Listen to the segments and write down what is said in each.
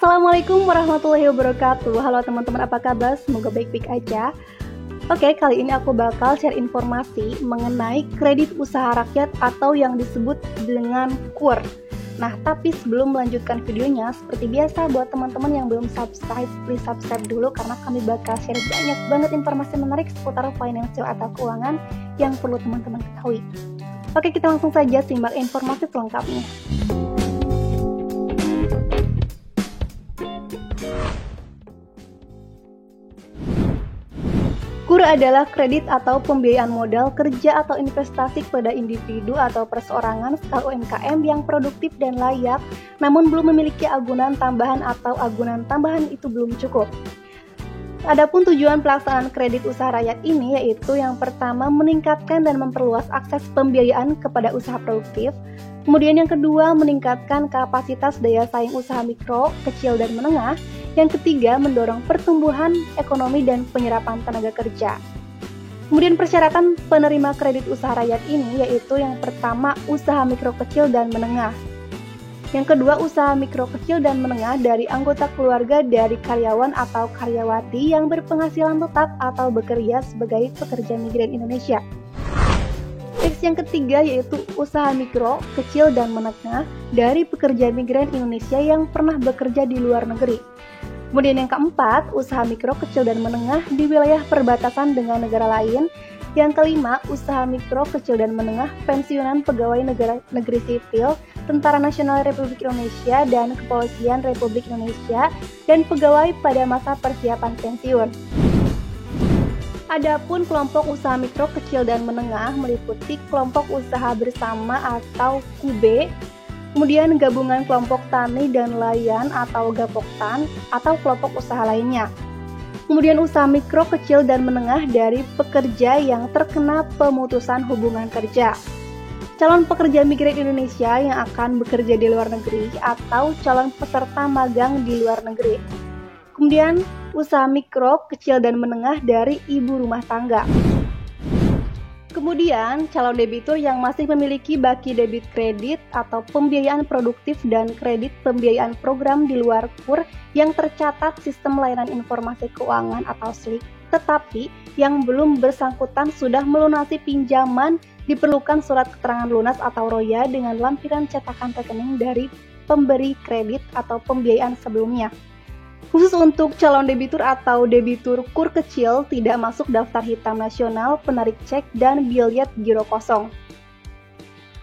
Assalamualaikum warahmatullahi wabarakatuh. Halo teman-teman, apa kabar? Semoga baik-baik aja. Oke, kali ini aku bakal share informasi mengenai kredit usaha rakyat atau yang disebut dengan KUR. Nah, tapi sebelum melanjutkan videonya, seperti biasa buat teman-teman yang belum subscribe, please subscribe dulu karena kami bakal share banyak banget informasi menarik seputar finansial atau keuangan yang perlu teman-teman ketahui. Oke, kita langsung saja simak informasi selengkapnya. KUR adalah kredit atau pembiayaan modal kerja atau investasi kepada individu atau perseorangan skala UMKM yang produktif dan layak, namun belum memiliki agunan tambahan atau agunan tambahan itu belum cukup. Adapun tujuan pelaksanaan kredit usaha rakyat ini yaitu yang pertama meningkatkan dan memperluas akses pembiayaan kepada usaha produktif, kemudian yang kedua meningkatkan kapasitas daya saing usaha mikro, kecil, dan menengah, yang ketiga, mendorong pertumbuhan ekonomi dan penyerapan tenaga kerja. Kemudian persyaratan penerima kredit usaha rakyat ini yaitu yang pertama, usaha mikro kecil dan menengah. Yang kedua, usaha mikro kecil dan menengah dari anggota keluarga dari karyawan atau karyawati yang berpenghasilan tetap atau bekerja sebagai pekerja migran Indonesia. Teks yang ketiga yaitu usaha mikro, kecil, dan menengah dari pekerja migran Indonesia yang pernah bekerja di luar negeri. Kemudian yang keempat, usaha mikro, kecil, dan menengah di wilayah perbatasan dengan negara lain. Yang kelima, usaha mikro, kecil, dan menengah pensiunan pegawai negeri sipil, Tentara Nasional Republik Indonesia, dan Kepolisian Republik Indonesia, dan pegawai pada masa persiapan pensiun. Adapun kelompok usaha mikro, kecil, dan menengah meliputi kelompok usaha bersama atau KUB, kemudian gabungan kelompok tani dan layan atau Gapoktan atau kelompok usaha lainnya. Kemudian usaha mikro, kecil, dan menengah dari pekerja yang terkena pemutusan hubungan kerja. Calon pekerja migran Indonesia yang akan bekerja di luar negeri atau calon peserta magang di luar negeri. Kemudian usaha mikro, kecil, dan menengah dari ibu rumah tangga. Kemudian, calon debitur yang masih memiliki baki debit kredit atau pembiayaan produktif dan kredit pembiayaan program di luar KUR yang tercatat Sistem Layanan Informasi Keuangan atau SLIK, tetapi yang belum bersangkutan sudah melunasi pinjaman, diperlukan surat keterangan lunas atau ROYA dengan lampiran cetakan rekening dari pemberi kredit atau pembiayaan sebelumnya. Khusus untuk calon debitur atau debitur KUR kecil tidak masuk daftar hitam nasional, penarik cek, dan biliet giro kosong.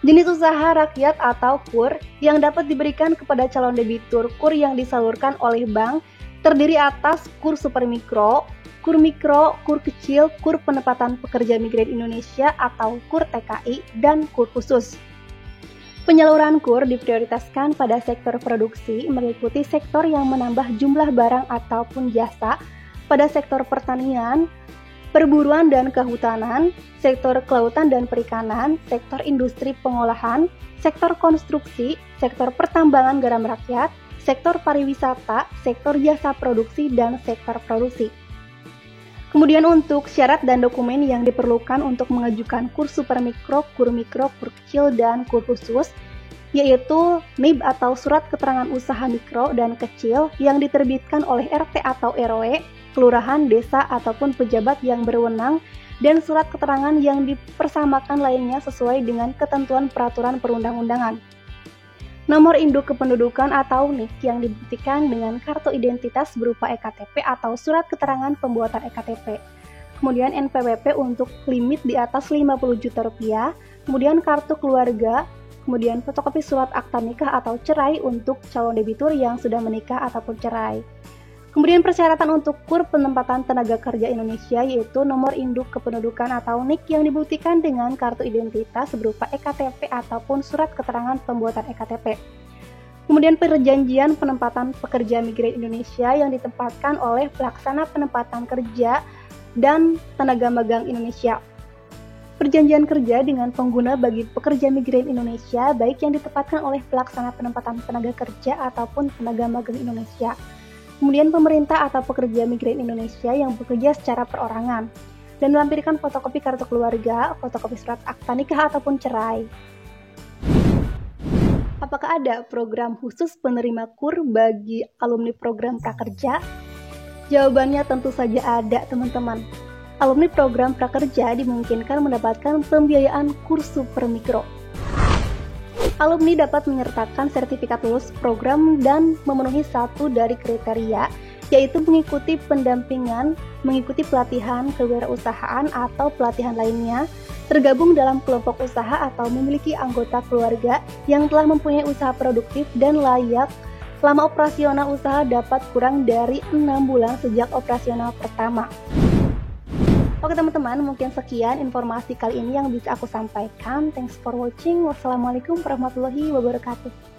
Jenis usaha rakyat atau KUR yang dapat diberikan kepada calon debitur KUR yang disalurkan oleh bank terdiri atas KUR supermikro, KUR mikro, KUR kecil, KUR penempatan pekerja migran Indonesia atau KUR TKI, dan KUR khusus. Penyaluran KUR diprioritaskan pada sektor produksi meliputi sektor yang menambah jumlah barang ataupun jasa pada sektor pertanian, perburuan dan kehutanan, sektor kelautan dan perikanan, sektor industri pengolahan, sektor konstruksi, sektor pertambangan garam rakyat, sektor pariwisata, sektor jasa produksi, dan sektor produksi. Kemudian untuk syarat dan dokumen yang diperlukan untuk mengajukan KUR supermikro, KUR mikro, KUR kecil, dan KUR khusus, yaitu NIB atau Surat Keterangan Usaha Mikro dan Kecil yang diterbitkan oleh RT atau RW, kelurahan, desa, ataupun pejabat yang berwenang, dan surat keterangan yang dipersamakan lainnya sesuai dengan ketentuan peraturan perundang-undangan. Nomor induk kependudukan atau NIK yang dibuktikan dengan kartu identitas berupa EKTP atau surat keterangan pembuatan EKTP. Kemudian NPWP untuk limit di atas 50 juta rupiah, kemudian kartu keluarga, kemudian fotokopi surat akta nikah atau cerai untuk calon debitur yang sudah menikah ataupun cerai. Kemudian persyaratan untuk KUR penempatan tenaga kerja Indonesia yaitu nomor induk kependudukan atau NIK yang dibuktikan dengan kartu identitas berupa EKTP ataupun surat keterangan pembuatan EKTP. Kemudian perjanjian penempatan pekerja migran Indonesia yang ditempatkan oleh pelaksana penempatan kerja dan tenaga magang Indonesia. Perjanjian kerja dengan pengguna bagi pekerja migran Indonesia baik yang ditempatkan oleh pelaksana penempatan tenaga kerja ataupun tenaga magang Indonesia. Kemudian pemerintah atau pekerja migran Indonesia yang bekerja secara perorangan dan melampirkan fotokopi kartu keluarga, fotokopi surat akta nikah ataupun cerai. Apakah ada program khusus penerima KUR bagi alumni program prakerja? Jawabannya tentu saja ada, teman-teman. Alumni program prakerja dimungkinkan mendapatkan pembiayaan KUR Super Mikro. Alumni dapat menyertakan sertifikat lulus program dan memenuhi satu dari kriteria, yaitu mengikuti pendampingan, mengikuti pelatihan kewirausahaan atau pelatihan lainnya, tergabung dalam kelompok usaha atau memiliki anggota keluarga yang telah mempunyai usaha produktif dan layak. Lama operasional usaha dapat kurang dari 6 bulan sejak operasional pertama. Oke teman-teman, mungkin sekian informasi kali ini yang bisa aku sampaikan. Thanks for watching. Wassalamualaikum warahmatullahi wabarakatuh.